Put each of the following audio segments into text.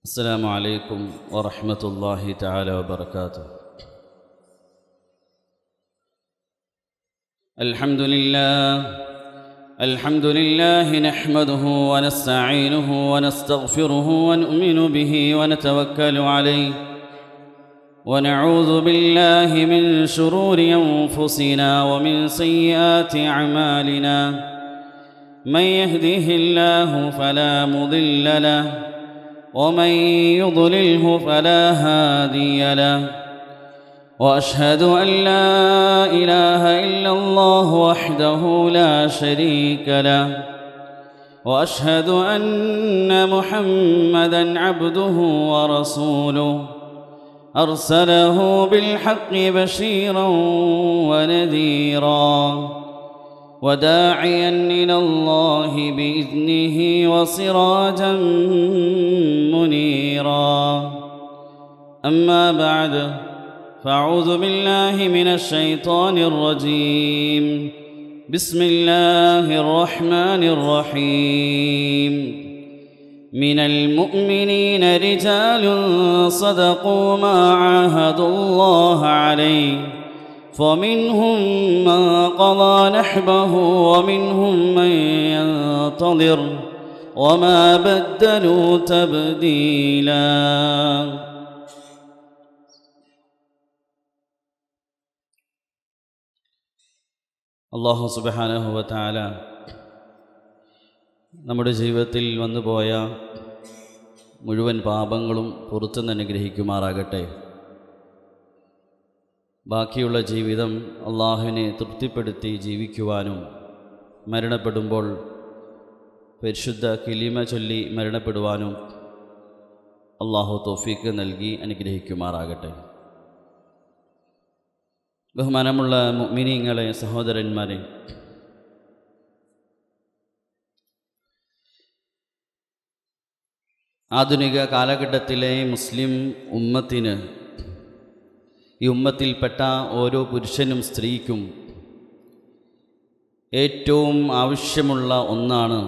السلام عليكم ورحمة الله تعالى وبركاته. الحمد لله نحمده ونستعينه ونستغفره ونؤمن به ونتوكل عليه ونعوذ بالله من شرور أنفسنا ومن سيئات أعمالنا. من يهده الله فلا مضل له ومن يضلله فلا هادي له. وأشهد أن لا إله إلا الله وحده لا شريك له وأشهد أن محمدًا عبده ورسوله أرسله بالحق بشيرًا ونذيرًا وداعيًا إلى الله بإذنه وسراجًا منيرًا. أما بعد، فأعوذ بالله من الشيطان الرجيم. بسم الله الرحمن الرحيم. من المؤمنين رجال صدقوا ما عاهدوا الله عليه فمنهم من قضى نحبه ومنهم من ينتظر وما بدلوا تبديلا. അല്ലാഹു സുബ്ഹാനഹു വ തആല നമ്മുടെ ജീവിതത്തിൽ വന്നുപോയ മുഴുവൻ പാപങ്ങളും പുറത്തുനിന്ന് അനുഗ്രഹിക്കുമാറാകട്ടെ. ബാക്കിയുള്ള ജീവിതം അള്ളാഹുവിനെ തൃപ്തിപ്പെടുത്തി ജീവിക്കുവാനും മരണപ്പെടുമ്പോൾ പരിശുദ്ധ കലിമ ചൊല്ലി മരണപ്പെടുവാനും അള്ളാഹു തൗഫീഖ് നൽകി അനുഗ്രഹിക്കുമാറാകട്ടെ. ബഹുമാനമുള്ള മുഅ്മിനീങ്ങളെ, സഹോദരന്മാരെ, ആധുനിക കാലഘട്ടത്തിലെ മുസ്ലിം ഉമ്മത്തിന്, ഈ ഉമ്മത്തിൽപ്പെട്ട ഓരോ പുരുഷനും സ്ത്രീക്കും ഏറ്റവും ആവശ്യമുള്ള ഒന്നാണ്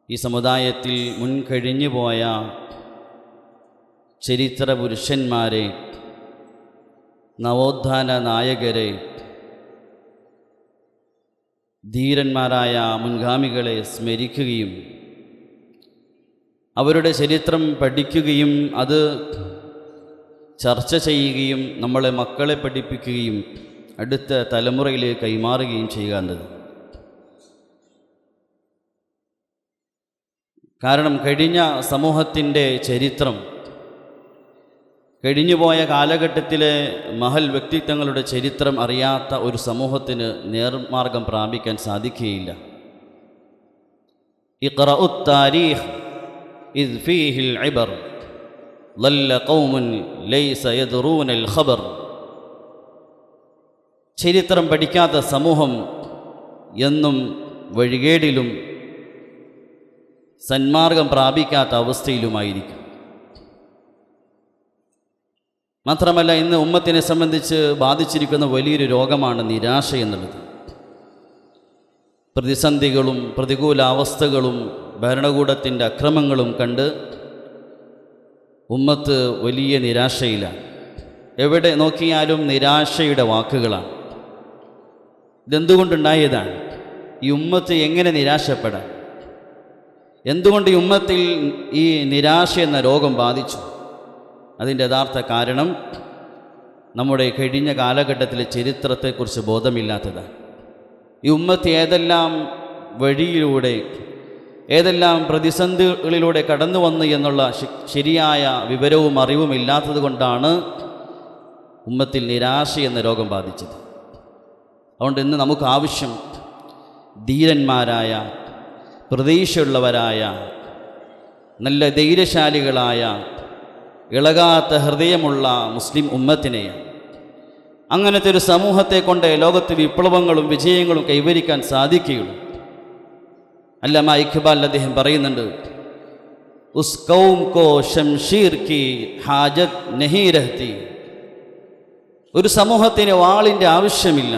ഈ സമുദായത്തിൽ മുൻകഴിഞ്ഞു പോയ ചരിത്ര പുരുഷന്മാരെ, നവോത്ഥാന നായകരെ, ധീരന്മാരായ മുൻഗാമികളെ സ്മരിക്കുകയും അവരുടെ ചരിത്രം പഠിക്കുകയും അത് ചർച്ച ചെയ്യുകയും നമ്മളെ മക്കളെ പഠിപ്പിക്കുകയും അടുത്ത തലമുറയിലേക്ക് കൈമാറുകയും ചെയ്യുന്നത്. കാരണം കഴിഞ്ഞ സമൂഹത്തിൻ്റെ ചരിത്രം, കഴിഞ്ഞുപോയ കാലഘട്ടത്തിലെ മഹൽ വ്യക്തിത്വങ്ങളുടെ ചരിത്രം അറിയാത്ത ഒരു സമൂഹത്തിന് നേർമാർഗം പ്രാപിക്കാൻ സാധിക്കുകയില്ല. ഇഖ്റഉ താരീഖ് ഇദ് ഫീഹിൽ ഇബർ ലല്ല ഖൗമുൻ ലൈസ യദ്റൂനൽ ഖബർ. ചരിത്രം പഠിക്കാത്ത സമൂഹം എന്നും വഴികേടിലും സന്മാർഗം പ്രാപിക്കാത്ത അവസ്ഥയിലുമായിരിക്കും. മാത്രമല്ല, ഇന്ന് ഉമ്മത്തിനെ സംബന്ധിച്ച് ബാധിച്ചിരിക്കുന്ന വലിയൊരു രോഗമാണ് നിരാശ എന്നുള്ളത്. പ്രതിസന്ധികളും പ്രതികൂലാവസ്ഥകളും ഭരണകൂടത്തിൻ്റെ അക്രമങ്ങളും കണ്ട് ഉമ്മത്ത് വലിയ നിരാശയിലാണ്. എവിടെ നോക്കിയാലും നിരാശയുടെ വാക്കുകളാണ്. ഇതെന്തുകൊണ്ടുണ്ടായതാണ്? ഈ ഉമ്മത്ത് എങ്ങനെ നിരാശപ്പെടാൻ? എന്തുകൊണ്ട് ഈ ഉമ്മത്തിൽ ഈ നിരാശ എന്ന രോഗം ബാധിച്ചു? അതിൻ്റെ യഥാർത്ഥ കാരണം നമ്മുടെ കഴിഞ്ഞ കാലഘട്ടത്തിലെ ചരിത്രത്തെക്കുറിച്ച് ബോധമില്ലാത്തതാണ്. ഈ ഉമ്മത്ത് ഏതെല്ലാം വഴിയിലൂടെ, ഏതെല്ലാം പ്രതിസന്ധികളിലൂടെ കടന്നു വന്നു എന്നുള്ള ശരിയായ വിവരവും അറിവും ഇല്ലാത്തത് കൊണ്ടാണ് ഉമ്മത്തിൽ നിരാശ എന്ന രോഗം ബാധിച്ചത്. അതുകൊണ്ട് ഇന്ന് നമുക്ക് ആവശ്യം ധീരന്മാരായ, പ്രതീക്ഷയുള്ളവരായ, നല്ല ധൈര്യശാലികളായ, ഇളകാത്ത ഹൃദയമുള്ള മുസ്ലിം ഉമ്മത്തിനെയാണ്. അങ്ങനത്തെ ഒരു സമൂഹത്തെ കൊണ്ട് ലോകത്ത് വിപ്ലവങ്ങളും വിജയങ്ങളും കൈവരിക്കാൻ സാധിക്കുകയുള്ളൂ. അല്ലാമ ഇഖ്ബാൽ അദ്ദേഹം പറയുന്നുണ്ട്, ഉസ് ഖൗം കോ ശംഷീർ കി ഹാജത് നഹീ രഹ്തി. ഒരു സമൂഹത്തിന് വാളിൻ്റെ ആവശ്യമില്ല,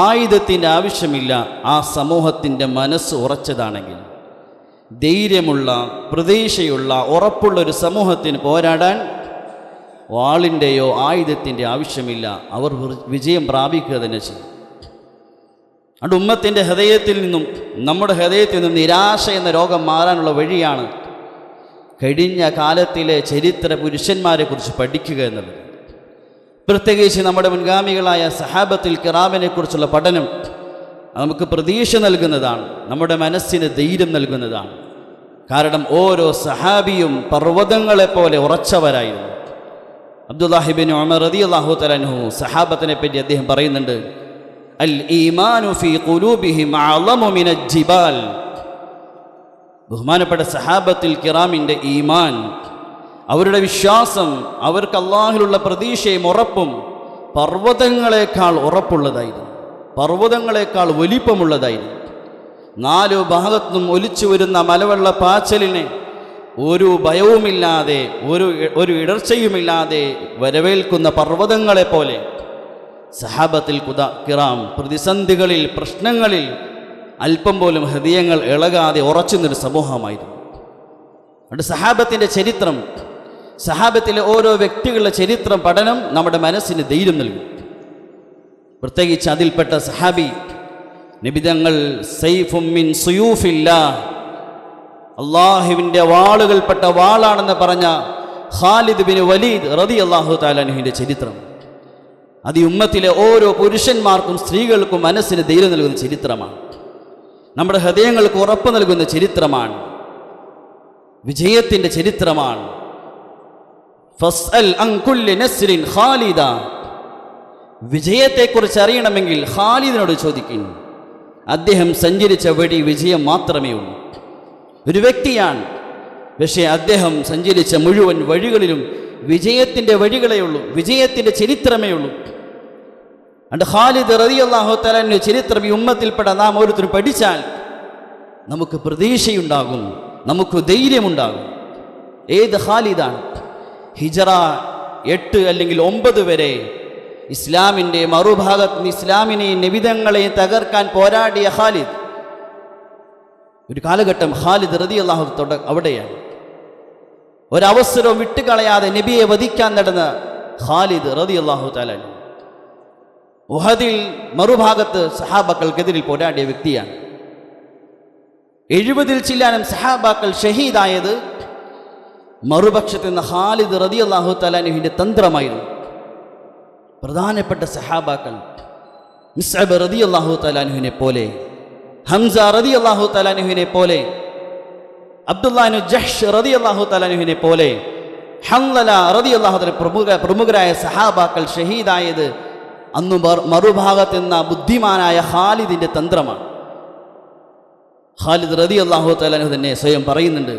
ആയുധത്തിൻ്റെ ആവശ്യമില്ല. ആ സമൂഹത്തിൻ്റെ മനസ്സ് ഉറച്ചതാണെങ്കിൽ, ധൈര്യമുള്ള, പ്രതീക്ഷയുള്ള, ഉറപ്പുള്ളൊരു സമൂഹത്തിന് പോരാടാൻ വാളിൻ്റെയോ ആയുധത്തിൻ്റെ ആവശ്യമില്ല. അവർ വിജയം പ്രാപിക്കുക തന്നെ ചെയ്യും. അതുകൊണ്ട് ഉമ്മത്തിൻ്റെ ഹൃദയത്തിൽ നിന്നും, നമ്മുടെ ഹൃദയത്തിൽ നിന്നും നിരാശ എന്ന രോഗം മാറാനുള്ള വഴിയാണ് കഴിഞ്ഞ കാലത്തിലെ ചരിത്ര പുരുഷന്മാരെക്കുറിച്ച് പഠിക്കുക എന്നുള്ളത്. പ്രത്യേകിച്ച് നമ്മുടെ മുൻഗാമികളായ സഹാബത്തുൽ കിറാമിനെ കുറിച്ചുള്ള പഠനം നമുക്ക് പ്രതീക്ഷ നൽകുന്നതാണ്, നമ്മുടെ മനസ്സിന് ധൈര്യം നൽകുന്നതാണ്. കാരണം ഓരോ സഹാബിയും പർവ്വതങ്ങളെപ്പോലെ ഉറച്ചവരായിരുന്നു. അബ്ദുല്ലാഹിബിൻ ഉമർ റളിയല്ലാഹു തആല അൻഹു സഹാബത്തിനെ പറ്റി അദ്ദേഹം പറയുന്നുണ്ട്, അൽ ഈമാനു ഫീ ഖുലൂബിഹിം അഅളമു മിനൽ ജിബാൽ. ബഹുമാനപ്പെട്ട സഹാബത്തുൽ കിറാമിൻ്റെ ഈമാൻ, അവരുടെ വിശ്വാസം, അവർക്ക് അള്ളാഹിലുള്ള പ്രതീക്ഷയും ഉറപ്പും പർവ്വതങ്ങളെക്കാൾ ഉറപ്പുള്ളതായിരുന്നു, പർവ്വതങ്ങളെക്കാൾ വലിപ്പമുള്ളതായിരുന്നു. 4 ഭാഗത്തുനിന്നും ഒലിച്ചു വരുന്ന മലവെള്ള പാച്ചലിനെ ഒരു ഭയവുമില്ലാതെ, ഒരു ഇടർച്ചയുമില്ലാതെ വരവേൽക്കുന്ന പർവ്വതങ്ങളെപ്പോലെ സഹാബത്തുൽ കിറാം പ്രതിസന്ധികളിൽ, പ്രശ്നങ്ങളിൽ അല്പം പോലും ഹൃദയങ്ങൾ ഇളകാതെ ഉറച്ചുന്നൊരു സമൂഹമായിരുന്നു. അതുകൊണ്ട് സഹാബത്തിൻ്റെ ചരിത്രം, സഹാബത്തിലെ ഓരോ വ്യക്തികളുടെ ചരിത്രം പഠനം നമ്മുടെ മനസ്സിന് ധൈര്യം നൽകും. പ്രത്യേകിച്ച് അതിൽപ്പെട്ട സഹാബി നബിതങ്ങൾ സൈഫും മിൻ സുയൂഫില്ലാ, അള്ളാഹുവിൻ്റെ വാളുകൾപ്പെട്ട വാളാണെന്ന് പറഞ്ഞ ഖാലിദ് ബിൻ വലീദ് റളിയല്ലാഹു തആല അൻഹുവിൻ്റെ ചരിത്രം അത് ഈ ഉമ്മത്തിലെ ഓരോ പുരുഷന്മാർക്കും സ്ത്രീകൾക്കും മനസ്സിന് ധൈര്യം നൽകുന്ന ചരിത്രമാണ്. നമ്മുടെ ഹൃദയങ്ങൾക്ക് ഉറപ്പ് നൽകുന്ന ചരിത്രമാണ്, വിജയത്തിൻ്റെ ചരിത്രമാണ്. ഫസ്അൽ അൻ കുല്ലി നസ്രിൻ ഖാലിദ, വിജയത്തെക്കുറിച്ച് അറിയണമെങ്കിൽ ഖാലിദിനോട് ചോദിക്കുന്നു. അദ്ദേഹം സഞ്ചരിച്ച വഴി വിജയം മാത്രമേ ഉള്ളൂ. ഒരു വ്യക്തിയാണ്, പക്ഷേ അദ്ദേഹം സഞ്ചരിച്ച മുഴുവൻ വഴികളിലും വിജയത്തിൻ്റെ വഴികളേ ഉള്ളൂ, വിജയത്തിൻ്റെ ചരിത്രമേ ഉള്ളൂ. അതുകൊണ്ട് ഖാലിദ് റളിയല്ലാഹു തആല ചരിത്രം ഈ ഉമ്മത്തിൽപ്പെട്ട നാം ഓരോരുത്തരും പഠിച്ചാൽ നമുക്ക് പ്രതീക്ഷയുണ്ടാകും, നമുക്ക് ധൈര്യമുണ്ടാകും. ഏത് ഖാലിദാണ്? ഹിജറ 8 അല്ലെങ്കിൽ 9 വരെ ഇസ്ലാമിൻ്റെ മറുഭാഗത്ത് നിന്ന് ഇസ്ലാമിനെയും നബിതങ്ങളെയും തകർക്കാൻ പോരാടിയ ഖാലിദ്. ഒരു കാലഘട്ടം ഖാലിദ് റളിയല്ലാഹു അവിടെയാണ്. ഒരവസരവും വിട്ടുകളയാതെ നബിയെ വധിക്കാൻ നടന്ന ഖാലിദ് റളിയല്ലാഹു തആല ഉഹദിൽ മറുഭാഗത്ത് സഹാബാക്കൾക്കെതിരിൽ പോരാടിയ വ്യക്തിയാണ്. 70-ൽ ചില്ലാനം സഹാബാക്കൾ ഷഹീദായത് മറുപക്ഷത്ത് നിന്ന് ഖാലിദ് റളിയല്ലാഹു തആല അൻഹുവിൻ്റെ തന്ത്രമായിരുന്നു. പ്രധാനപ്പെട്ട സഹാബാക്കൾ മുസ്അബ് റളിയല്ലാഹു തആല അൻഹുവിനെ പോലെ, ഹംസ റളിയല്ലാഹു തആല അൻഹുവിനെ പോലെ, അബ്ദുല്ലാഹ് ഇബ്നു ജഹ്ഷ് റളിയല്ലാഹു തആല അൻഹുവിനെ പോലെ, ഹൻളല റളിയല്ലാഹു തആല പ്രമുഖരായ സഹാബാക്കൾ ഷഹീദായത് അന്ന് മറുഭാഗത്ത് നിന്ന ബുദ്ധിമാനായ ഖാലിദിൻ്റെ തന്ത്രമാണ്. ഖാലിദ് റളിയല്ലാഹു തആല അൻഹു തന്നെ സ്വയം പറയുന്നുണ്ട്,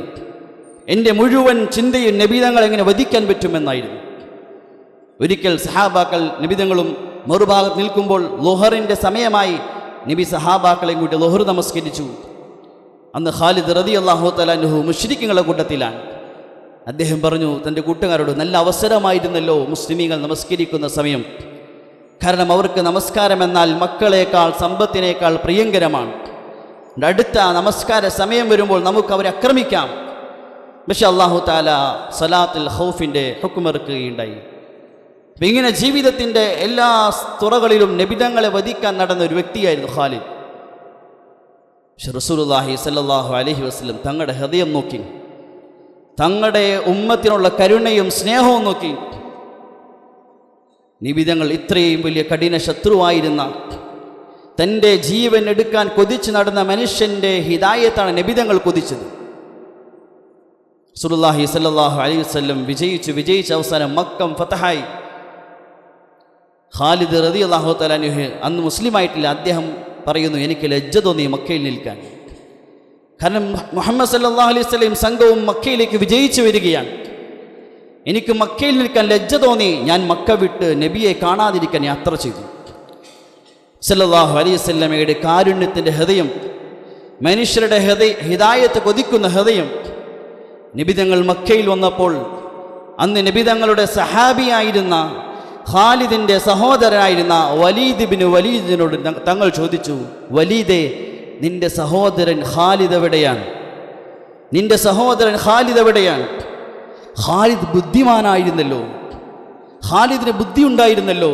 എൻ്റെ മുഴുവൻ ചിന്തയും നബിതങ്ങൾ എങ്ങനെ വധിക്കാൻ പറ്റുമെന്നായിരുന്നു. ഒരിക്കൽ സഹാബാക്കൾ നബിതങ്ങളും മറുഭാഗത്ത് നിൽക്കുമ്പോൾ ളുഹറിൻ്റെ സമയമായി നബി സഹാബാക്കളെയും കൂട്ടി ളുഹർ നമസ്കരിച്ചു. അന്ന് ഖാലിദ് റളിയല്ലാഹു തആല അൻഹു മുശ്രിക്കുകളുടെ കൂട്ടത്തിലാണ്. അദ്ദേഹം പറഞ്ഞു തൻ്റെ കൂട്ടുകാരോട്, നല്ല അവസരമായിരുന്നല്ലോ മുസ്ലിമീങ്ങൾ നമസ്കരിക്കുന്ന സമയം. കാരണം അവർക്ക് നമസ്കാരം എന്നാൽ മക്കളേക്കാൾ സമ്പത്തിനേക്കാൾ പ്രിയങ്കരമാണ്. അടുത്ത നമസ്കാര സമയം വരുമ്പോൾ നമുക്ക് അവരെ ആക്രമിക്കാം. പക്ഷെ അല്ലാഹു തആല സലാത്തുൽ ഖൗഫിൻ്റെ ഹുക്മിറക്കുകയുണ്ടായി. അപ്പം ഇങ്ങനെ ജീവിതത്തിൻ്റെ എല്ലാ തുറകളിലും നബിതങ്ങളെ വധിക്കാൻ നടന്ന ഒരു വ്യക്തിയായിരുന്നു ഖാലിദ്. പക്ഷെ റസൂലുള്ളാഹി സ്വല്ലല്ലാഹു അലൈഹി വസല്ലം തങ്ങളുടെ ഹൃദയം നോക്കി, തങ്ങളുടെ ഉമ്മത്തിനുള്ള കരുണയും സ്നേഹവും നോക്കി. നിബിതങ്ങൾ ഇത്രയും വലിയ കഠിന ശത്രുവായിരുന്ന, തൻ്റെ ജീവൻ എടുക്കാൻ കൊതിച്ചു നടന്ന മനുഷ്യൻ്റെ ഹിദായത്താണ് നബിതങ്ങൾ കൊതിച്ചത്. റസൂലുള്ളാഹി സ്വല്ലല്ലാഹു അലൈഹി വസല്ലം വിജയിച്ച് അവസാനം മക്കം ഫതഹായി. ഖാലിദ് റളിയല്ലാഹു തആല അൻഹു അന്ന് മുസ്ലിമായിട്ടില്ല. അദ്ദേഹം പറയുന്നു, എനിക്ക് ലജ്ജ തോന്നി മക്കയിൽ നിൽക്കാൻ. കാരണം മുഹമ്മദ് സല്ലല്ലാഹു അലൈഹി വസല്ലം സംഘവും മക്കയിലേക്ക് വിജയിച്ചു വരികയാണ്. എനിക്ക് മക്കയിൽ നിൽക്കാൻ ലജ്ജ തോന്നി. ഞാൻ മക്ക വിട്ട് നബിയെ കാണാതിരിക്കാൻ യാത്ര ചെയ്തു. സല്ലല്ലാഹു അലൈഹി വസല്ലമയുടെ കാരുണ്യത്തിൻ്റെ ഹൃദയം, മനുഷ്യരുടെ ഹിദായത്ത് കൊതിക്കുന്ന ഹൃദയം. നബിതങ്ങൾ മക്കയിൽ വന്നപ്പോൾ അന്ന് നബിതങ്ങളുടെ സഹാബിയായിരുന്ന ഖാലിദിൻ്റെ സഹോദരനായിരുന്ന വലീദ് ഇബ്നു വലീദിനോട് തങ്ങൾ ചോദിച്ചു, വലീദേ, നിന്റെ സഹോദരൻ ഖാലിദ് എവിടെയാണ്? നിന്റെ സഹോദരൻ ഖാലിദ് എവിടെയാണ്? ഖാലിദ് ബുദ്ധിമാനായിരുന്നല്ലോ, ഖാലിദിന് ബുദ്ധി ഉണ്ടായിരുന്നല്ലോ,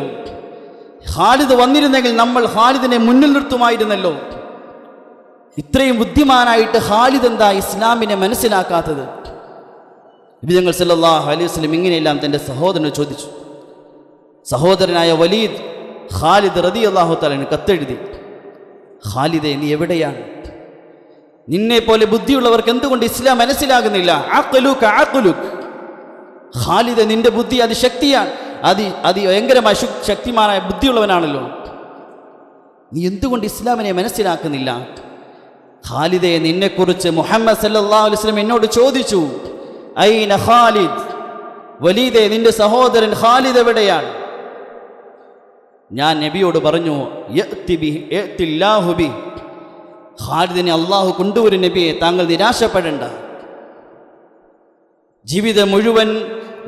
ഖാലിദ് വന്നിരുന്നെങ്കിൽ നമ്മൾ ഖാലിദിനെ മുന്നിൽ നിർത്തുമായിരുന്നല്ലോ. ഇത്രയും ബുദ്ധിമാനായിട്ട് ഖാലിദ് എന്താ ഇസ്ലാമിനെ മനസ്സിലാക്കാത്തത്? നബി തങ്ങൾ സല്ലല്ലാഹു അലൈഹി വസല്ലം ഇങ്ങനെയെല്ലാം തൻ്റെ സഹോദരനെ ചോദിച്ചു. സഹോദരനായ വലീദ് ഖാലിദ് റളിയല്ലാഹു തആല കത്തെഴുതി, ഖാലിദേ നീ എവിടെയാണ്? നിന്നെ പോലെ ബുദ്ധിയുള്ളവർക്ക് എന്തുകൊണ്ട് ഇസ്ലാം മനസ്സിലാകുന്നില്ല? ഖാലിദേ നിന്റെ ബുദ്ധി അതിശക്തിയാണ്, ഭയങ്കരമായ ശക്തിമാനായ ബുദ്ധിയുള്ളവനാണല്ലോ, നീ എന്തുകൊണ്ട് ഇസ്ലാമിനെ മനസ്സിലാക്കുന്നില്ല? ഖാലിദേ നിന്നെക്കുറിച്ച് മുഹമ്മദ് സല്ലല്ലാഹു അലൈഹി വസല്ലം എന്നോട് ചോദിച്ചു, ഐന ഖാലിദ്, വലീദേ നിന്റെ സഹോദരൻ ഖാലിദ് എവിടെയാണ്? ഞാൻ നബിയോട് പറഞ്ഞു, ഖാലിദിനെ അള്ളാഹു കൊണ്ടുവരും നബിയെ, താങ്കൾ നിരാശപ്പെടേണ്ട. ജീവിതം മുഴുവൻ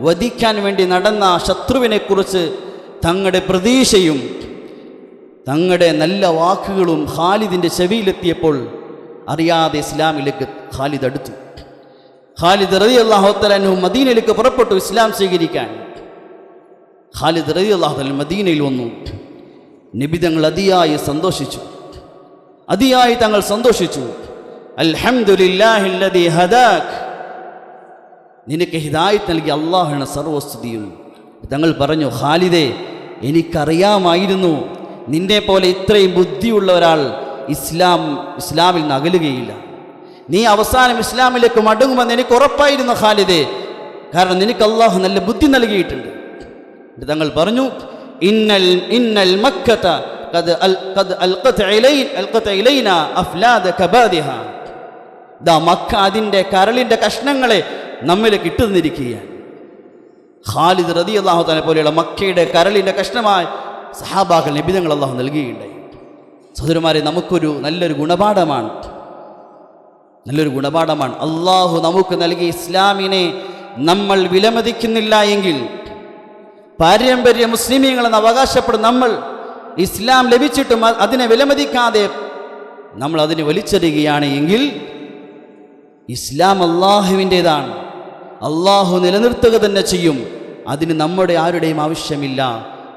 വധിക്കാൻ വേണ്ടി നടന്ന ശത്രുവിനെക്കുറിച്ച് തങ്ങളുടെ പ്രതീക്ഷയും തങ്ങളുടെ നല്ല വാക്കുകളും ഖാലിദിൻ്റെ ചെവിയിലെത്തിയപ്പോൾ അറിയാതെ ഇസ്ലാമിലേക്ക് ഖാലിദ് അടുത്തു. ഖാലിദ് റളിയല്ലാഹു തആല അൻഹു മദീനയിലേക്ക് പുറപ്പെട്ടു ഇസ്ലാം സ്വീകരിക്കാൻ. ഖാലിദ് റളിയല്ലാഹു തആല മദീനയിൽ വന്നു. നബി തങ്ങൾ അതിയായി സന്തോഷിച്ചു, അതിയായി തങ്ങൾ സന്തോഷിച്ചു. അൽഹംദുലില്ലാഹില്ലദീ ഹദാക്, നിനക്ക് ഹിദായത്ത് നൽകി അല്ലാഹുവിന് സർവസ്തുതിയും. തങ്ങൾ പറഞ്ഞു, ഖാലിദേ എനിക്കറിയാമായിരുന്നു നിന്നെ പോലെ ഇത്രയും ബുദ്ധിയുള്ള ഒരാൾ ഇസ്ലാമിൽ നിന്ന് അകലുകയില്ല. നീ അവസാനം ഇസ്ലാമിലേക്ക് മടങ്ങുമെന്ന് എനിക്ക് ഉറപ്പായിരുന്നു ഖാലിദേ, കാരണം നിനക്ക് അല്ലാഹു നല്ല ബുദ്ധി നൽകിയിട്ടുണ്ട്. തങ്ങൾ പറഞ്ഞു, ഇന്നൽ മക്കത ഖദ് അൽഖത ഇലൈന അഫ്ലാദ കബാദിഹാ, ദാ മക്ക അതിൻ്റെ കരളിൻ്റെ കഷ്ണങ്ങളെ നമ്മിലേക്ക് ഇട്ടു തന്നിരിക്കുകയാണ്. ഖാലിദ് റളിയല്ലാഹു തആല പോലെയുള്ള മക്കയുടെ കരളിൻ്റെ കഷ്ണമായി സഹാബാക്കൾ നബി തങ്ങൾ അല്ലാഹു നൽകുകയുണ്ടായി. സഹോദരന്മാരെ, നമുക്കൊരു നല്ലൊരു ഗുണപാഠമാണ്, നല്ലൊരു ഗുണപാഠമാണ്. അള്ളാഹു നമുക്ക് നൽകിയ ഇസ്ലാമിനെ നമ്മൾ വിലമതിക്കുന്നില്ല എങ്കിൽ, പാരമ്പര്യ മുസ്ലിമീങ്ങളെന്ന് അവകാശപ്പെടും നമ്മൾ ഇസ്ലാം ലഭിച്ചിട്ടും അതിനെ വിലമതിക്കാതെ നമ്മൾ അതിനെ വലിച്ചെറിയുകയാണ് എങ്കിൽ ഇസ്ലാം അള്ളാഹുവിൻ്റേതാണ്, അള്ളാഹു നിലനിർത്തുക തന്നെ ചെയ്യും. അതിന് നമ്മുടെ ആരുടെയും ആവശ്യമില്ല.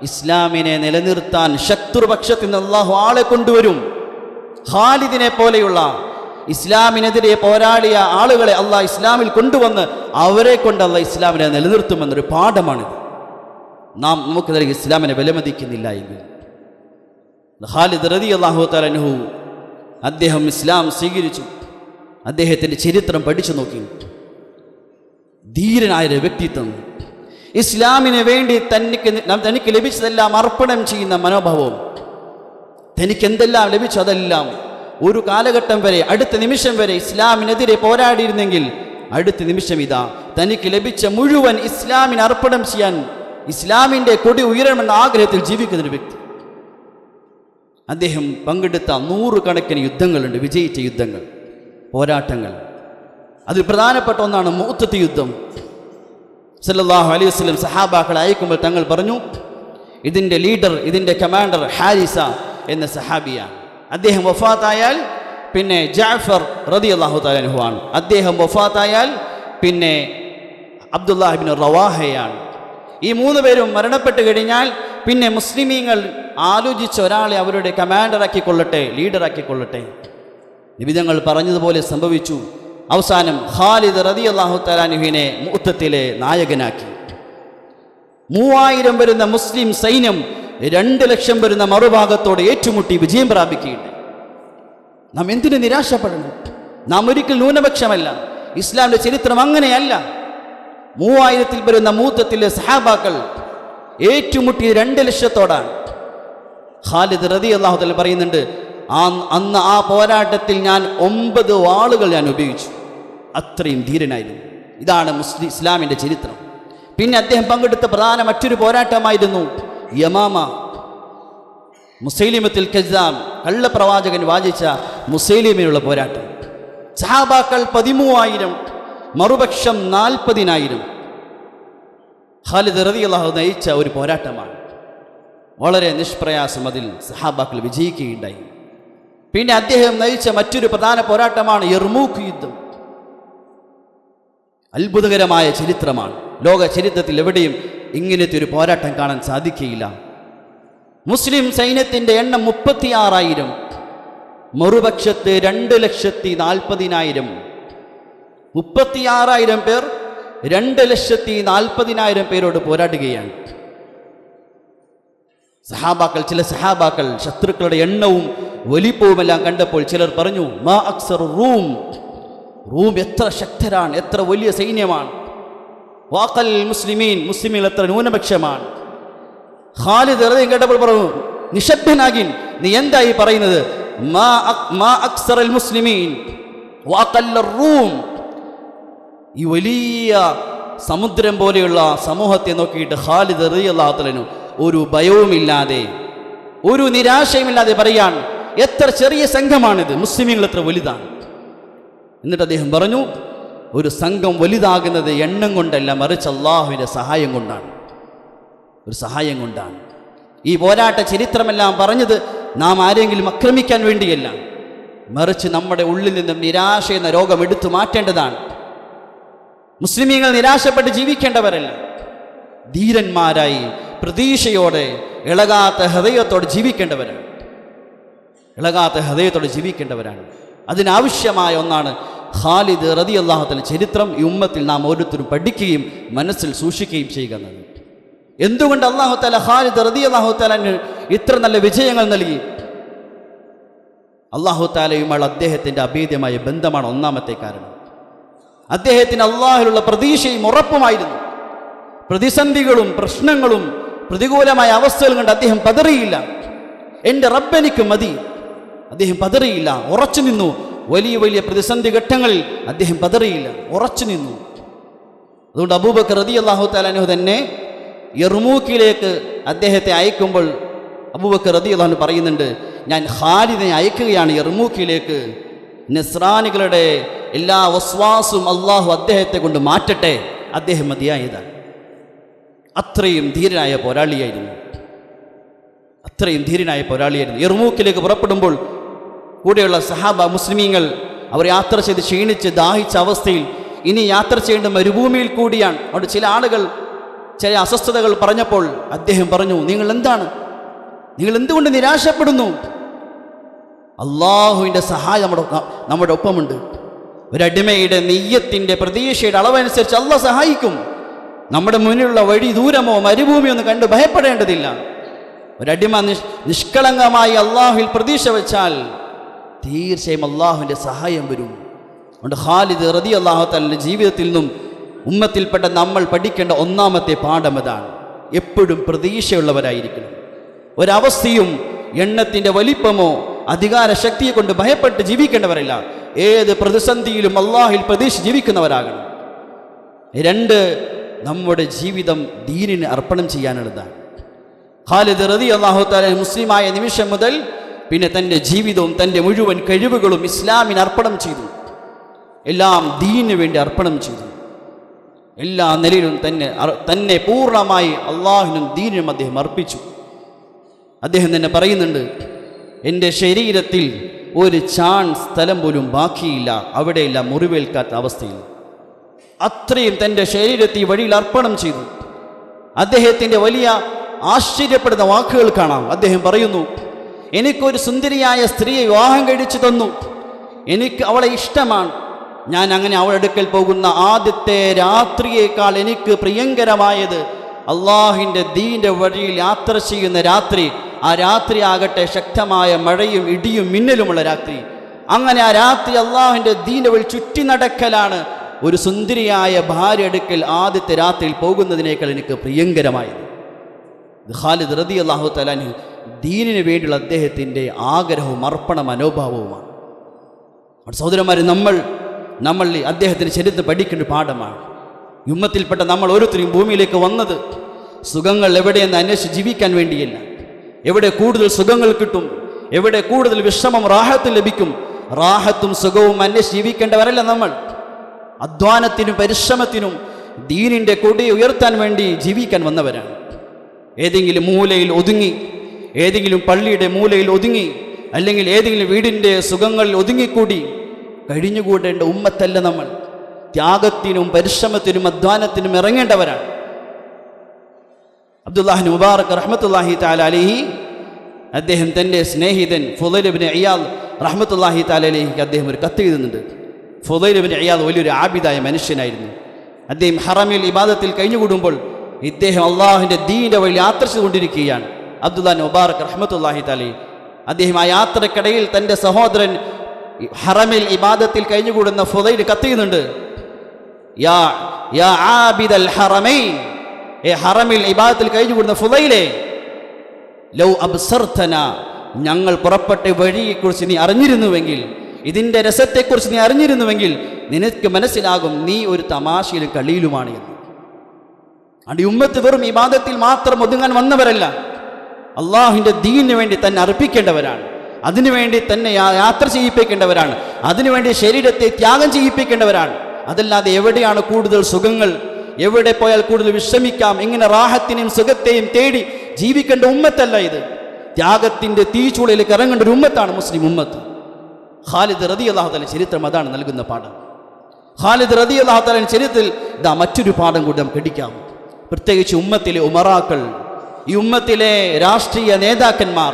ഇസ്ലാമിനെ നിലനിർത്താൻ ശത്രുപക്ഷത്തിൽ നിന്ന് അള്ളാഹു ആളെ കൊണ്ടുവരും. ഖാലിദിനെ പോലെയുള്ള ഇസ്ലാമിനെതിരെ പോരാടിയ ആളുകളെ അള്ളാഹ് ഇസ്ലാമിൽ കൊണ്ടുവന്ന് അവരെ കൊണ്ട് അള്ളാഹ് ഇസ്ലാമിനെ നിലനിർത്തുമെന്നൊരു പാഠമാണിത്. നമുക്ക് നൽകി ഇസ്ലാമിനെ വിലമതിക്കുന്നില്ല എങ്കിൽ. ഖാലിദ് റളിയല്ലാഹു തആല അൻഹു അദ്ദേഹം ഇസ്ലാം സ്വീകരിച്ചു. അദ്ദേഹത്തിൻ്റെ ചരിത്രം പഠിച്ചു നോക്കി. ധീരനായൊരു വ്യക്തിത്വം, ഇസ്ലാമിന് വേണ്ടി തനിക്ക് ലഭിച്ചതെല്ലാം അർപ്പണം ചെയ്യുന്ന മനോഭാവവും, തനിക്ക് എന്തെല്ലാം ലഭിച്ചു അതെല്ലാം ഒരു കാലഘട്ടം വരെ, അടുത്ത നിമിഷം വരെ ഇസ്ലാമിനെതിരെ പോരാടിയിരുന്നെങ്കിൽ അടുത്ത നിമിഷം ഇതാ തനിക്ക് ലഭിച്ച മുഴുവൻ ഇസ്ലാമിന് അർപ്പണം ചെയ്യാൻ, ഇസ്ലാമിൻ്റെ കൊടി ഉയരണമെന്ന ആഗ്രഹത്തിൽ ജീവിക്കുന്നൊരു വ്യക്തി. അദ്ദേഹം പങ്കെടുത്ത 100 കണക്കിന് യുദ്ധങ്ങളുണ്ട്, വിജയിച്ച യുദ്ധങ്ങൾ, പോരാട്ടങ്ങൾ. അതിൽ പ്രധാനപ്പെട്ട ഒന്നാണ് മുഅ്തത്ത് യുദ്ധം. സല്ലല്ലാഹു അലൈഹി വസല്ലം സഹാബാക്കളെ അയക്കുമ്പോൾ തങ്ങൾ പറഞ്ഞു, ഇതിൻ്റെ ലീഡർ, ഇതിൻ്റെ കമാൻഡർ ഹാരിസ എന്ന സഹാബിയാണ്. അദ്ദേഹം വഫാത്തായാൽ പിന്നെ ജഅഫർ റളിയല്ലാഹു തആല അൻഹു ആണ്. അദ്ദേഹം വഫാത്തായാൽ പിന്നെ അബ്ദുല്ലാഹ് ഇബ്നു റവാഹയാണ്. ഈ 3 പേരും മരണപ്പെട്ട് കഴിഞ്ഞാൽ പിന്നെ മുസ്ലിമീങ്ങൾ ആലോചിച്ച ഒരാളെ അവരുടെ കമാൻഡറാക്കിക്കൊള്ളട്ടെ, ലീഡറാക്കിക്കൊള്ളട്ടെ. നബി തങ്ങൾ പറഞ്ഞതുപോലെ സംഭവിച്ചു. അവസാനം ഖാലിദ് റളിയല്ലാഹു തആല അൻഹുവിനെ മുഅ്തത്തിലെ നായകനാക്കി. 3000 വരുന്ന മുസ്ലിം സൈന്യം 2 ലക്ഷം വരുന്ന മറുഭാഗത്തോടെ ഏറ്റുമുട്ടി വിജയം പ്രാപിക്കുകയുണ്ട്. നാം എന്തിനു നിരാശപ്പെടണം? നാം ഒരിക്കൽ ന്യൂനപക്ഷമല്ല. ഇസ്ലാമിൻ്റെ ചരിത്രം അങ്ങനെയല്ല. 3000 വരുന്ന മുഅ്തത്തിലെ സഹാബാക്കൾ ഏറ്റുമുട്ടിയത് 2 ലക്ഷത്തോടാണ്. ഖാലിദ് റളിയല്ലാഹു തആല പറയുന്നുണ്ട്, അന്ന് ആ പോരാട്ടത്തിൽ ഞാൻ 9 വാളുകൾ ഞാൻ ഉപയോഗിച്ചു. അത്രയും ധീരനായിരുന്നു. ഇതാണ് ഇസ്ലാമിൻ്റെ ചരിത്രം. പിന്നെ അദ്ദേഹം പങ്കെടുത്ത പ്രധാന മറ്റൊരു പോരാട്ടമായിരുന്നു യമാമ, മുസൈലിമത്തുൽ കസ്സാബ്, കള്ളപ്രവാചകൻ വാചിച്ച മുസൈലിമിനുള്ള പോരാട്ടം. സഹാബാക്കൾ 13,000, മറുപക്ഷം 40,000. ഖാലിദ് റളിയല്ലാഹു നയിച്ച ഒരു പോരാട്ടമാണ്. വളരെ നിഷ്പ്രയാസം അതിൽ സഹാബാക്കൾ വിജയിക്കുകയുണ്ടായി. പിന്നെ അദ്ദേഹം നയിച്ച മറ്റൊരു പ്രധാന പോരാട്ടമാണ് യർമൂക്ക് യുദ്ധം. അത്ഭുതകരമായ ചരിത്രമാണ്. ലോക ചരിത്രത്തിൽ എവിടെയും ഇങ്ങനത്തെ ഒരു പോരാട്ടം കാണാൻ സാധിക്കുകയില്ല. മുസ്ലിം സൈന്യത്തിൻ്റെ എണ്ണം 36,000, മറുപക്ഷത്ത് 2,40,000. 36,000 പേർ 2,40,000 പേരോട് പോരാടുകയാണ്. ചില സഹാബാക്കൾ ശത്രുക്കളുടെ എണ്ണവും വലിപ്പവുമെല്ലാം കണ്ടപ്പോൾ ചിലർ പറഞ്ഞു, മാ അക്സർ റൂം, റൂം എത്ര ശക്തരാണ്, എത്ര വലിയ സൈന്യമാണ്. വാഖൽ മുസ്ലിമീൻ, മുസ്ലിമീൻ എത്ര ന്യൂനപക്ഷമാണ്. ഖാലിദ് റളിയല്ലാഹു കേട്ടപ്പോൾ പറഞ്ഞു, നിശബ്ദനാകിൻ, നീ എന്തായി പറയുന്നത്? മാ അക്സറൽ മുസ്ലിമീൻ വാഖൽ റൂം. ഈ വലിയ സമുദ്രം പോലെയുള്ള സമൂഹത്തെ നോക്കിയിട്ട് ഖാലിദ് റളിയല്ലാഹു അൻഹു ഒരു ഭയവുമില്ലാതെ, ഒരു നിരാശയുമില്ലാതെ പറയാൻ, എത്ര ചെറിയ സംഘമാണിത്, മുസ്ലിമീങ്ങൾ എത്ര വലുതാണ്. എന്നിട്ട് അദ്ദേഹം പറഞ്ഞു, ഒരു സംഘം വലുതാകുന്നത് എണ്ണം കൊണ്ടല്ല, മറിച്ച് അള്ളാഹുവിൻ്റെ സഹായം കൊണ്ടാണ്. ഒരു സഹായം കൊണ്ടാണ്. ഈ പോരാട്ട ചരിത്രമെല്ലാം പറഞ്ഞത് നാം ആരെങ്കിലും ആക്രമിക്കാൻ വേണ്ടിയല്ല, മറിച്ച് നമ്മുടെ ഉള്ളിൽ നിന്നും നിരാശ എന്ന രോഗം എടുത്തു മാറ്റേണ്ടതാണ്. മുസ്ലിമീങ്ങൾ നിരാശപ്പെട്ട് ജീവിക്കേണ്ടവരല്ല, ധീരന്മാരായി പ്രതീക്ഷയോടെ ഇളകാത്ത ഹൃദയത്തോടെ ജീവിക്കേണ്ടവരാണ്. ഇളകാത്ത ഹൃദയത്തോടെ ജീവിക്കേണ്ടവരാണ്. അതിനാവശ്യമായ ഒന്നാണ് ഖാലിദ് റളിയല്ലാഹു അൻഹുവിന്റെ ചരിത്രം. ഈ ഉമ്മത്തിൽ നാം ഓരോരുത്തരും പഠിക്കുകയും മനസ്സിൽ സൂക്ഷിക്കുകയും ചെയ്യുക എന്നത്. എന്തുകൊണ്ട് അല്ലാഹു തആല ഖാലിദ് റളിയല്ലാഹു തആലന് ഇത്ര നല്ല വിജയങ്ങൾ നൽകി? അല്ലാഹു തആലയുമായി അദ്ദേഹത്തിൻ്റെ അഭേദ്യമായ ബന്ധമാണ് ഒന്നാമത്തെ കാരണം. അദ്ദേഹത്തിന് അള്ളാഹുവിലുള്ള പ്രതീക്ഷയും ഉറപ്പുമായിരുന്നു. പ്രതിസന്ധികളും പ്രശ്നങ്ങളും പ്രതികൂലമായ അവസ്ഥകൾ കൊണ്ട് അദ്ദേഹം പതറിയില്ല. എൻ്റെ റബ്ബെനിക്ക് മതി, അദ്ദേഹം പതറിയില്ല, ഉറച്ചു നിന്നു. വലിയ വലിയ പ്രതിസന്ധി ഘട്ടങ്ങളിൽ അദ്ദേഹം പതറിയില്ല, ഉറച്ചു നിന്നു. അതുകൊണ്ട് അബൂബക്കർ റളിയല്ലാഹു തആല അൻഹു തന്നെ യർമൂക്കിലേക്ക് അദ്ദേഹത്തെ അയക്കുമ്പോൾ അബൂബക്കർ റളിയല്ലാഹു അൻഹു പറയുന്നുണ്ട്, ഞാൻ ഖാലിദിനെ അയക്കുകയാണ് യർമൂക്കിലേക്ക്. നസ്രാനികളുടെ എല്ലാ വസ്വാസും അള്ളാഹു അദ്ദേഹത്തെ കൊണ്ട് മാറ്റട്ടെ, അദ്ദേഹം മതിയായതാണ്. അത്രയും ധീരനായ പോരാളിയായിരുന്നു, അത്രയും ധീരനായ പോരാളിയായിരുന്നു. യർമൂക്കിലേക്ക് പുറപ്പെടുമ്പോൾ കൂടെയുള്ള സഹാബ മുസ്ലിമീങ്ങൾ അവർ യാത്ര ചെയ്ത് ക്ഷീണിച്ച് ദാഹിച്ച അവസ്ഥയിൽ ഇനി യാത്ര ചെയ്യേണ്ട മരുഭൂമിയിൽ കൂടിയാണ്. അവിടെ ചില ആളുകൾ ചില അസ്വസ്ഥതകൾ പറഞ്ഞപ്പോൾ അദ്ദേഹം പറഞ്ഞു, നിങ്ങൾ എന്തുകൊണ്ട് നിരാശപ്പെടുന്നു? അള്ളാഹുവിൻ്റെ സഹായം നമ്മുടെ ഒപ്പമുണ്ട്. ഒരടിമയുടെ നെയ്യത്തിൻ്റെ പ്രതീക്ഷയുടെ അളവനുസരിച്ച് അള്ളാഹ് സഹായിക്കും. നമ്മുടെ മുന്നിലുള്ള വഴി ദൂരമോ മരുഭൂമിയോ ഒന്ന് കണ്ട് ഭയപ്പെടേണ്ടതില്ല. ഒരടിമ നിഷ്കളങ്കമായി അള്ളാഹുവിൽ പ്രതീക്ഷ വെച്ചാൽ തീർച്ചയായും അള്ളാഹുവിൻ്റെ സഹായം വരും. അതുകൊണ്ട് ഖാലിദ് റളിയല്ലാഹു തആലയുടെ ജീവിതത്തിൽ നിന്നും ഉമ്മത്തിൽപ്പെട്ട നമ്മൾ പഠിക്കേണ്ട ഒന്നാമത്തെ പാഠം അതാണ്. എപ്പോഴും പ്രതീക്ഷയുള്ളവരായിരിക്കണം. ഒരവസ്ഥയും എണ്ണത്തിൻ്റെ വലിപ്പമോ അധികാര ശക്തിയെ കൊണ്ട് ഭയപ്പെട്ട് ജീവിക്കേണ്ടവരല്ല. ഏത് പ്രതിസന്ധിയിലും അള്ളാഹുവിൽ പ്രതീക്ഷ ജീവിക്കുന്നവരാകണം. 2, നമ്മുടെ ജീവിതം ദീനിന് അർപ്പണം ചെയ്യാനുള്ളതാണ്. ഖാലിദ് റളിയല്ലാഹു തആല മുസ്ലിമായ നിമിഷം മുതൽ പിന്നെ തൻ്റെ ജീവിതവും തൻ്റെ മുഴുവൻ കഴിവുകളും ഇസ്ലാമിന് അർപ്പണം ചെയ്തു. എല്ലാം ദീനിന് വേണ്ടി അർപ്പണം ചെയ്തു. എല്ലാ നിലയിലും തന്നെ പൂർണ്ണമായി അള്ളാഹുവിനും ദീനിനും അദ്ദേഹം അർപ്പിച്ചു. അദ്ദേഹം തന്നെ പറയുന്നുണ്ട്, എൻ്റെ ശരീരത്തിൽ ഒരു സ്ഥലം പോലും ബാക്കിയില്ല, അവിടെയെല്ലാം മുറിവേൽക്കാത്ത അവസ്ഥയിൽ. അത്രയും തൻ്റെ ശരീരത്തെ വഴിയിൽ അർപ്പണം ചെയ്തു. അദ്ദേഹത്തിൻ്റെ വലിയ ആശ്ചര്യപ്പെടുന്ന വാക്കുകൾ കാണാം. അദ്ദേഹം പറയുന്നു, എനിക്കൊരു സുന്ദരിയായ സ്ത്രീയെ വിവാഹം കഴിച്ചു തന്നു, എനിക്ക് അവളെ ഇഷ്ടമാണ്. ഞാൻ അങ്ങനെ അവളുടെ അടുക്കൽ പോകുന്ന ആദ്യത്തെ രാത്രിയേക്കാൾ എനിക്ക് പ്രിയങ്കരമായത് അള്ളാഹുവിൻ്റെ ദീൻ്റെ വഴിയിൽ യാത്ര ചെയ്യുന്ന രാത്രി. ആ രാത്രി ആകട്ടെ ശക്തമായ മഴയും ഇടിയും മിന്നലുമുള്ള രാത്രി. അങ്ങനെ ആ രാത്രി അള്ളാഹുവിൻ്റെ ദീൻ്റെ വഴി ചുറ്റി നടക്കലാണ് ഒരു സുന്ദരിയായ ഭാര്യ അടുക്കൽ ആദ്യത്തെ രാത്രിയിൽ പോകുന്നതിനേക്കാൾ എനിക്ക് പ്രിയങ്കരമായത്. ഖാലിദ് റളിയല്ലാഹു തആല അൻഹു ദീനിന് വേണ്ടിയുള്ള അദ്ദേഹത്തിൻ്റെ ആഗ്രഹവും അർപ്പണ മനോഭാവവുമാണ്. സഹോദരന്മാരെ, നമ്മൾ അദ്ദേഹത്തിൻ്റെ ചരിത്രം പഠിക്കേണ്ട പാഠമാണ്. ഉമ്മത്തിൽപ്പെട്ട നമ്മൾ ഓരോരുത്തരും ഭൂമിയിലേക്ക് വന്നത് സുഖങ്ങൾ എവിടെയെന്ന് അന്വേഷിച്ച് ജീവിക്കാൻ വേണ്ടിയല്ല. എവിടെ കൂടുതൽ സുഖങ്ങൾ കിട്ടും, എവിടെ കൂടുതൽ വിശ്രമം റാഹത്ത് ലഭിക്കും, റാഹത്തും സുഖവും അന്വേഷിച്ച് ജീവിക്കേണ്ടവരല്ല നമ്മൾ. അധ്വാനത്തിനും പരിശ്രമത്തിനും ദീനിൻ്റെ കൊടി ഉയർത്താൻ വേണ്ടി ജീവിക്കാൻ വന്നവരാണ്. ഏതെങ്കിലും മൂലയിൽ ഒതുങ്ങി, ഏതെങ്കിലും പള്ളിയുടെ മൂലയിൽ ഒതുങ്ങി, അല്ലെങ്കിൽ ഏതെങ്കിലും വീടിൻ്റെ സുഖങ്ങളിൽ ഒതുങ്ങിക്കൂടി കഴിഞ്ഞുകൂടേണ്ട ഉമ്മത്തല്ല നമ്മൾ. ത്യാഗത്തിനും പരിശ്രമത്തിനും അധ്വാനത്തിനും ഇറങ്ങേണ്ടവരാണ്. അബ്ദുല്ലാഹിബ്നു മുബാറക് റഹ്മത്തുള്ളാഹി തആല അലൈഹി അദ്ദേഹം തൻ്റെ സ്നേഹിതൻ ഫുളൈൽ ഇബ്നു ഇയാദ് റഹ്മത്തുള്ളാഹി തആല അലൈഹിക്ക് അദ്ദേഹം ഒരു കത്ത് എഴുതുന്നുണ്ട്. ഫുളൈൽ ഇബ്നു ഇയാദ് വലിയൊരു ആബിദായ മനുഷ്യനായിരുന്നു. അദ്ദേഹം ഹറമിൽ ഇബാദത്തിൽ കഴിഞ്ഞുകൂടുമ്പോൾ ഇദ്ദേഹം അള്ളാഹുവിൻ്റെ ദീനിൻ്റെ വഴി യാത്രച്ചുകൊണ്ടിരിക്കുകയാണ്. അബ്ദുല്ലാഹിബ്നു മുബാറക് റഹ്മത്തുള്ളാഹി തആല അദ്ദേഹം ആ യാത്രക്കിടയിൽ തൻ്റെ സഹോദരൻ ഹറമിൽ ഇബാദത്തിൽ കഴിഞ്ഞുകൂടുന്ന ഫുളൈൽ കത്ത് ചെയ്യുന്നുണ്ട്. യാ ആബിദൽ ഹറമൈൻ, ഹറമിൽ ഇബാദത്തിൽ കഴിഞ്ഞുകൂടുന്ന ഫുളൈലേ, ലൗ അബ്സർതന, ഞങ്ങൾ പുറപ്പെട്ട വഴിയെക്കുറിച്ച് നീ അറിഞ്ഞിരുന്നുവെങ്കിൽ, ഇതിൻ്റെ രസത്തെക്കുറിച്ച് നീ അറിഞ്ഞിരുന്നുവെങ്കിൽ നിനക്ക് മനസ്സിലാകും നീ ഒരു തമാശയിലും കളിയിലുമാണ് എന്ന്. അടി ഉമ്മത്ത് വെറും ഇബാദത്തിൽ മാത്രം ഒതുങ്ങാൻ വന്നവരല്ല, അള്ളാഹുവിൻ്റെ ദീനിന് വേണ്ടി തന്നെ അർപ്പിക്കേണ്ടവരാണ്. അതിനുവേണ്ടി തന്നെ യാത്ര ചെയ്യിപ്പിക്കേണ്ടവരാണ്. അതിനുവേണ്ടി ശരീരത്തെ ത്യാഗം ചെയ്യിപ്പിക്കേണ്ടവരാണ്. അതല്ലാതെ എവിടെയാണ് കൂടുതൽ സുഖങ്ങൾ, എവിടെ പോയാൽ കൂടുതൽ വിശ്രമിക്കാം, ഇങ്ങനെ റാഹത്തിനെയും സുഖത്തെയും തേടി ജീവിക്കേണ്ട ഉമ്മത്തല്ല ഇത്. ത്യാഗത്തിൻ്റെ തീച്ചൂളയിലേക്ക് ഇറങ്ങേണ്ട ഒരു ഉമ്മത്താണ് മുസ്ലിം ഉമ്മത്ത്. ഖാലിദ് റളിയല്ലാഹു തആല ചരിത്രം അതാണ് നൽകുന്ന പാഠം. ഖാലിദ് റളിയല്ലാഹു തആല ചരിത്രത്തിൽ ഇതാ മറ്റൊരു പാഠം കൂടി നമുക്ക് പഠിക്കാം. പ്രത്യേകിച്ച് ഉമ്മത്തിലെ ഉമറാക്കൾ, ഈ ഉമ്മത്തിലെ രാഷ്ട്രീയ നേതാക്കന്മാർ,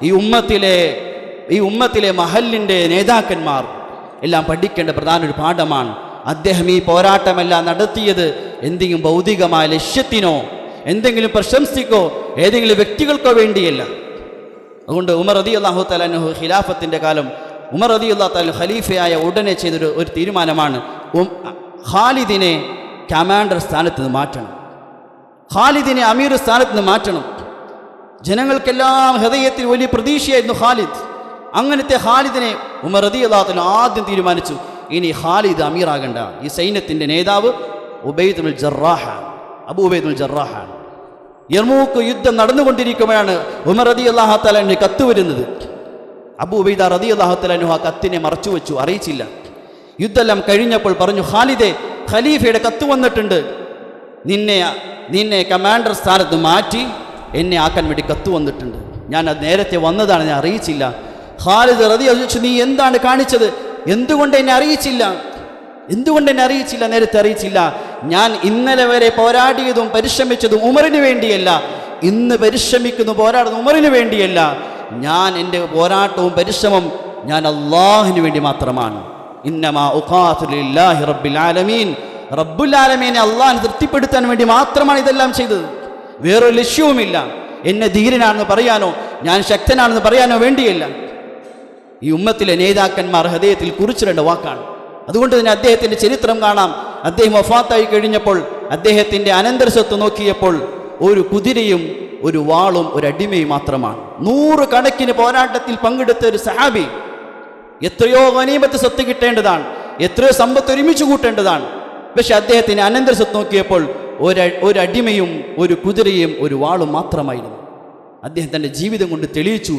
ഈ ഉമ്മത്തിലെ മഹല്ലിൻ്റെ നേതാക്കന്മാർ എല്ലാം പഠിക്കേണ്ട പ്രധാന ഒരു പാഠമാണ്. അദ്ദേഹം ഈ പോരാട്ടമെല്ലാം നടത്തിയത് എന്തെങ്കിലും ഭൗതികമായ ലക്ഷ്യത്തിനോ എന്തെങ്കിലും പ്രശംസിക്കോ ഏതെങ്കിലും വ്യക്തികൾക്കോ വേണ്ടിയല്ല. അതുകൊണ്ട് ഉമർ റളിയല്ലാഹു തആല അൻഹു ഖിലാഫത്തിൻ്റെ കാലം ഉമർ റളിയല്ലാഹു തആല ഖലീഫയായ ഉടനെ ചെയ്തൊരു തീരുമാനമാണ് ഖാലിദിനെ കമാൻഡർ സ്ഥാനത്ത് നിന്ന് മാറ്റണം, ഖാലിദിനെ അമീർ സ്ഥാനത്ത് നിന്ന് മാറ്റണം. ജനങ്ങൾക്കെല്ലാം ഹൃദയത്തിൽ വലിയ പ്രതീക്ഷയായിരുന്നു ഖാലിദ്. അങ്ങനത്തെ ഖാലിദിനെ ഉമർ റളിയല്ലാഹു തആല ആദ്യം തീരുമാനിച്ചു, ഇനി ഖാലിദ് അമീറാകണ്ട, ഈ സൈന്യത്തിൻ്റെ നേതാവ് ഉബൈദുൽ ജറാഹാണ്, അബൂ ഉബൈദുൽ ജറാഹാണ്. യർമൂക്ക് യുദ്ധം നടന്നുകൊണ്ടിരിക്കുമ്പോഴാണ് ഉമർ റളിയല്ലാഹു തആല കത്ത് വരുന്നത്. അബൂ ഉബൈദ റളിയല്ലാഹു തആല ആ കത്തിനെ മറച്ചു വെച്ചു, അറിയിച്ചില്ല. യുദ്ധമെല്ലാം കഴിഞ്ഞപ്പോൾ പറഞ്ഞു, ഖാലിദേ, ഖലീഫയുടെ കത്ത് വന്നിട്ടുണ്ട്, നിന്നെ കമാൻഡർ സ്ഥാനത്ത് മാറ്റി എന്നെ ആക്കാൻ വേണ്ടി കത്ത് വന്നിട്ടുണ്ട്. ഞാൻ അത് നേരത്തെ വന്നതാണ്, ഞാൻ അറിയിച്ചില്ല. ഖാലിദ് റളിയല്ലാഹു ചോദിച്ചു, നീ എന്താണ് കാണിച്ചത്? എന്തുകൊണ്ട് എന്നെ അറിയിച്ചില്ല? നേരത്തെ അറിയിച്ചില്ല? ഞാൻ ഇന്നലെ വരെ പോരാടിയതും പരിശ്രമിച്ചതും ഉമറിന് വേണ്ടിയല്ല, ഇന്ന് പരിശ്രമിക്കുന്നു പോരാടുന്ന ഉമറിന് വേണ്ടിയല്ല. ഞാൻ എൻ്റെ പോരാട്ടവും പരിശ്രമം ഞാൻ അള്ളാഹുവിന് വേണ്ടി മാത്രമാണ്. ഇന്നമാ ഉഖാതിലു ലില്ലാഹി റബ്ബിൽ ആലമീൻ, റബ്ബുൽ ആലമീനെ അള്ളാഹിനെ തൃപ്തിപ്പെടുത്താൻ വേണ്ടി മാത്രമാണ് ഇതെല്ലാം ചെയ്തത്. വേറൊരു ലക്ഷ്യവുമില്ല. എന്നെ ധീരനാണെന്ന് പറയാനോ ഞാൻ ശക്തനാണെന്ന് പറയാനോ വേണ്ടിയല്ല. ഈ ഉമ്മത്തിലെ നേതാക്കന്മാർ ഹൃദയത്തിൽ കുറിച്ചിടേണ്ട വാക്കാണ്. അതുകൊണ്ട് തന്നെ അദ്ദേഹത്തിൻ്റെ ചരിത്രം കാണാം. അദ്ദേഹം വഫാത്തായി കഴിഞ്ഞപ്പോൾ അദ്ദേഹത്തിൻ്റെ അനന്തരസ്വത്ത് നോക്കിയപ്പോൾ ഒരു കുതിരയും ഒരു വാളും ഒരു അടിമയും മാത്രമാണ്. 100 കണക്കിന് പോരാട്ടത്തിൽ പങ്കെടുത്ത ഒരു സഹാബി. എത്രയോ ഗനീമത്ത് സ്വത്ത് കിട്ടേണ്ടതാണ്, എത്രയോ സമ്പത്ത് ഒരുമിച്ച് കൂട്ടേണ്ടതാണ്. പക്ഷെ അദ്ദേഹത്തിന് അനന്തരസ്വത്ത് നോക്കിയപ്പോൾ ഒരു അടിമയും ഒരു കുതിരയും ഒരു വാളും മാത്രമായിരുന്നു. അദ്ദേഹം തൻ്റെ ജീവിതം കൊണ്ട് തെളിയിച്ചു,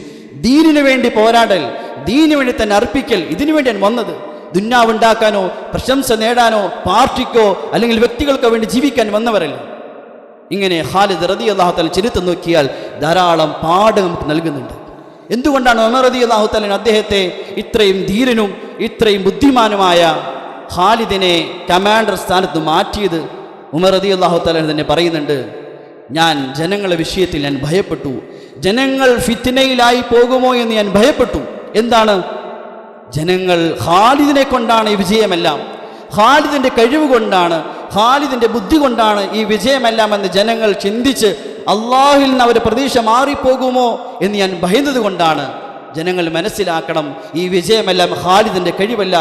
ദീനിനു വേണ്ടി പോരാടൽ, ദീനു വേണ്ടി തന്നെ അർപ്പിക്കൽ, ഇതിനു വേണ്ടിയാണ് വന്നത്. ദുന്യാവുണ്ടാക്കാനോ പ്രശംസ നേടാനോ പാർട്ടിക്കോ അല്ലെങ്കിൽ വ്യക്തികൾക്കോ വേണ്ടി ജീവിക്കാൻ വന്നവരല്ല. ഇങ്ങനെ ഖാലിദ് റളിയല്ലാഹു തആല ചരിത്രം നോക്കിയാൽ ധാരാളം പാഠം നമുക്ക് നൽകുന്നുണ്ട്. എന്തുകൊണ്ടാണ് ഉമർ റളിയല്ലാഹു തആല അദ്ദേഹത്തെ ഇത്രയും ധീരനും ഇത്രയും ബുദ്ധിമാനുമായ ഖാലിദിനെ കമാൻഡർ സ്ഥാനത്ത് മാറ്റിയത്? ഉമർ റളിയല്ലാഹു തആല തന്നെ പറയുന്നുണ്ട്, ഞാൻ ജനങ്ങളുടെ വിഷയത്തിൽ ഞാൻ ഭയപ്പെട്ടു, ജനങ്ങൾ ഫിത്നയിലായി പോകുമോ എന്ന് ഞാൻ ഭയപ്പെട്ടു. എന്താണ്? ജനങ്ങൾ ഖാലിദിനെ കൊണ്ടാണ് ഈ വിജയമെല്ലാം, ഖാലിദിൻ്റെ കഴിവ് കൊണ്ടാണ്, ഖാലിദിൻ്റെ ബുദ്ധി കൊണ്ടാണ് ഈ വിജയമെല്ലാം എന്ന് ജനങ്ങൾ ചിന്തിച്ച് അള്ളാഹുവിൽ നിന്ന് അവരുടെ പ്രതീക്ഷ മാറിപ്പോകുമോ എന്ന് ഞാൻ ഭയന്നത് കൊണ്ടാണ്. ജനങ്ങൾ മനസ്സിലാക്കണം, ഈ വിജയമെല്ലാം ഖാലിദിൻ്റെ കഴിവല്ല.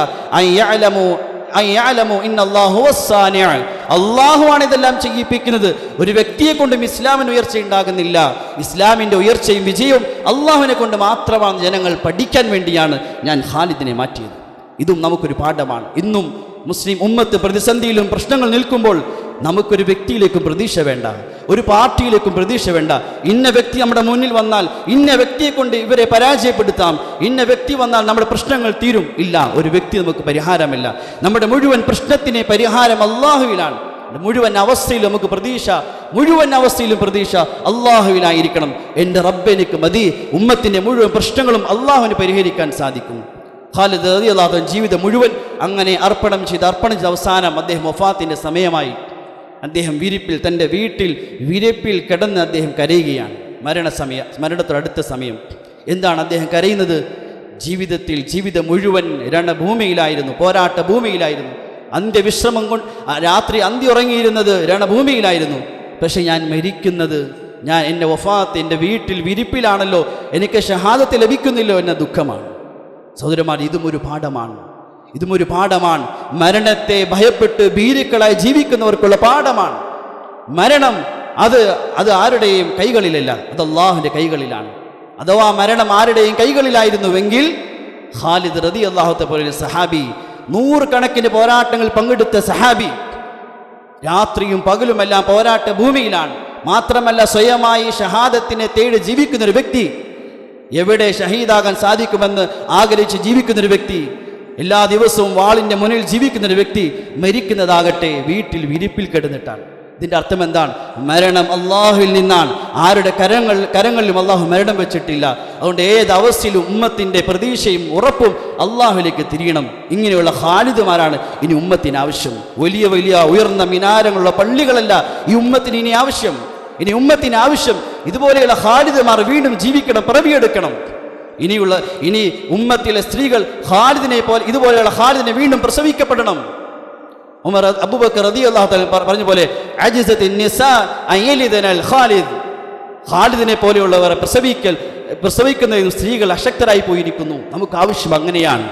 അള്ളാഹുവാണ് ഇതെല്ലാം ചെയ്യിപ്പിക്കുന്നത്. ഒരു വ്യക്തിയെ കൊണ്ടും ഇസ്ലാമിന് ഉയർച്ച ഉണ്ടാകുന്നില്ല. ഇസ്ലാമിൻ്റെ ഉയർച്ചയും വിജയവും അള്ളാഹുവിനെ കൊണ്ട് മാത്രമാണ്. ജനങ്ങൾ പഠിക്കാൻ വേണ്ടിയാണ് ഞാൻ ഖാലിദിനെ മാറ്റിയത്. ഇതും നമുക്കൊരു പാഠമാണ്. ഇന്നും മുസ്ലിം ഉമ്മത്ത് പ്രതിസന്ധിയിലും പ്രശ്നങ്ങൾ നിൽക്കുമ്പോൾ നമുക്കൊരു വ്യക്തിയിലേക്കും പ്രതീക്ഷ വേണ്ട, ഒരു പാർട്ടിയിലേക്കും പ്രതീക്ഷ വേണ്ട. ഇന്ന വ്യക്തി നമ്മുടെ മുന്നിൽ വന്നാൽ ഇന്ന വ്യക്തിയെ കൊണ്ട് ഇവരെ പരാജയപ്പെടുത്താം, ഇന്ന വ്യക്തി വന്നാൽ നമ്മുടെ പ്രശ്നങ്ങൾ തീരും. ഇല്ല, ഒരു വ്യക്തി നമുക്ക് പരിഹാരമില്ല. നമ്മുടെ മുഴുവൻ പ്രശ്നത്തിന് പരിഹാരം അള്ളാഹുവിലാണ്. മുഴുവൻ അവസ്ഥയിലും നമുക്ക് പ്രതീക്ഷ, മുഴുവൻ അവസ്ഥയിലും പ്രതീക്ഷ അള്ളാഹുവിലായിരിക്കണം. എൻ്റെ റബ്ബ് എനിക്ക് മതി, ഉമ്മത്തിൻ്റെ മുഴുവൻ പ്രശ്നങ്ങളും അള്ളാഹുവിന് പരിഹരിക്കാൻ സാധിക്കും. ഖാലിദ് റളിയല്ലാഹു അൻഹു ജീവിതം മുഴുവൻ അങ്ങനെ അർപ്പണം ചെയ്ത് അവസാനം അദ്ദേഹം വഫാത്തിൻ്റെ സമയമായി. അദ്ദേഹം തൻ്റെ വീട്ടിൽ വിരിപ്പിൽ കിടന്ന് അദ്ദേഹം കരയുകയാണ്. മരണത്തോടടുത്ത സമയം. എന്താണ് അദ്ദേഹം കരയുന്നത്? ജീവിതം മുഴുവൻ രണഭൂമിയിലായിരുന്നു, പോരാട്ട ഭൂമിയിലായിരുന്നു. അന്ത്യവിശ്രമം കൊണ്ട് രാത്രി ഉറങ്ങിയിരുന്നത് രണഭൂമിയിലായിരുന്നു. പക്ഷെ ഞാൻ മരിക്കുന്നത്, എൻ്റെ വഫാത്ത് എൻ്റെ വീട്ടിൽ വിരിപ്പിലാണല്ലോ, എനിക്ക് ഷഹാദത്ത് ലഭിക്കുന്നില്ലോ എന്ന ദുഃഖമാണ്. സഹോദരന്മാർ, ഇതും ഒരു പാഠമാണ്. മരണത്തെ ഭയപ്പെട്ട് ഭീരുക്കളായി ജീവിക്കുന്നവർക്കുള്ള പാഠമാണ്. മരണം അത് ആരുടെയും കൈകളിലല്ല, അത് അല്ലാഹുവിൻ്റെ കൈകളിലാണ്. അഥവാ മരണം ആരുടെയും കൈകളിലായിരുന്നുവെങ്കിൽ ഖാലിദ് റളിയല്ലാഹു അൻഹു പോലുള്ള സഹാബി, 100 കണക്കിന് പോരാട്ടങ്ങൾ പങ്കെടുത്ത സഹാബി, രാത്രിയും പകലുമെല്ലാം പോരാട്ട ഭൂമിയിലാണ്. മാത്രമല്ല സ്വയമായി ഷഹാദത്തിനെ തേടി ജീവിക്കുന്നൊരു വ്യക്തി, എവിടെ ഷഹീദാകാൻ സാധിക്കുമെന്ന് ആഗ്രഹിച്ച് ജീവിക്കുന്നൊരു വ്യക്തി, എല്ലാ ദിവസവും വാളിൻ്റെ മുന്നിൽ ജീവിക്കുന്നൊരു വ്യക്തി മരിക്കുന്നതാകട്ടെ വീട്ടിൽ വിരിപ്പിൽ കിടന്നിട്ടാണ്. ഇതിൻ്റെ അർത്ഥം എന്താണ്? മരണം അള്ളാഹുവിൽ നിന്നാണ്. ആരുടെ കരങ്ങളിലും അള്ളാഹു മരണം വെച്ചിട്ടില്ല. അതുകൊണ്ട് ഏത് അവസ്ഥയിലും ഉമ്മത്തിൻ്റെ പ്രതീക്ഷയും ഉറപ്പും അള്ളാഹുവിലേക്ക് തിരിയണം. ഇങ്ങനെയുള്ള ഖാലിദുമാരാണ് ഇനി ഉമ്മത്തിന് ആവശ്യം. വലിയ ഉയർന്ന മിനാരങ്ങളുള്ള പള്ളികളല്ല ഈ ഉമ്മത്തിന് ഇനി ആവശ്യം. ഉമ്മത്തിന് ആവശ്യം ഇതുപോലെയുള്ള ഖാലിദുമാർ വീണ്ടും ജീവിക്കണം, പിറവിയെടുക്കണം. ഇനി ഉമ്മത്തിലെ സ്ത്രീകൾ ഇതുപോലെയുള്ള ഖാലിദിനെ വീണ്ടും പ്രസവിക്കപ്പെടണം. അബൂബക്കർ റളിയല്ലാഹു തആല പറഞ്ഞ പോലെ അജിസത്തിൻ നിസാ അയലിദനൽ ഖാലിദിനെ പോലെയുള്ളവരെ പ്രസവിക്കുന്നതിൽ സ്ത്രീകൾ അശക്തരായി പോയിരിക്കുന്നു. നമുക്ക് ആവശ്യം അങ്ങനെയാണ്.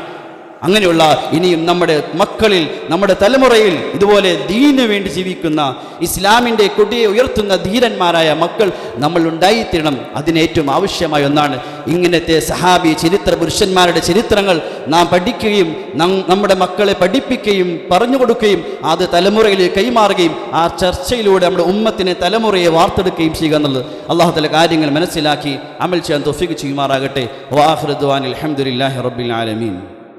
അങ്ങനെയുള്ള ഇനിയും നമ്മുടെ മക്കളിൽ, നമ്മുടെ തലമുറയിൽ ഇതുപോലെ ദീനു വേണ്ടി ജീവിക്കുന്ന, ഇസ്ലാമിൻ്റെ കൊടിയെ ഉയർത്തുന്ന ധീരന്മാരായ മക്കൾ നമ്മൾ ഉണ്ടായിത്തീരണം. അതിനേറ്റവും ആവശ്യമായ ഒന്നാണ് ഇങ്ങനത്തെ സഹാബി ചരിത്ര പുരുഷന്മാരുടെ ചരിത്രങ്ങൾ നാം പഠിക്കുകയും നമ്മുടെ മക്കളെ പഠിപ്പിക്കുകയും പറഞ്ഞു കൊടുക്കുകയും അത് തലമുറയിൽ കൈമാറുകയും ആ ചർച്ചയിലൂടെ നമ്മുടെ ഉമ്മത്തിനെ തലമുറയെ വാർത്തെടുക്കുകയും ചെയ്യുക എന്നുള്ളത് അല്ലാഹു തആല കാര്യങ്ങൾ മനസ്സിലാക്കി അമൽ ചെയ്യാൻ തൗഫീഖ് ചെയ്യുമാറാകട്ടെ. വആഖിറു ദുആനിൽ ഹംദുലില്ലാഹി റബ്ബിൽ ആലമീൻ.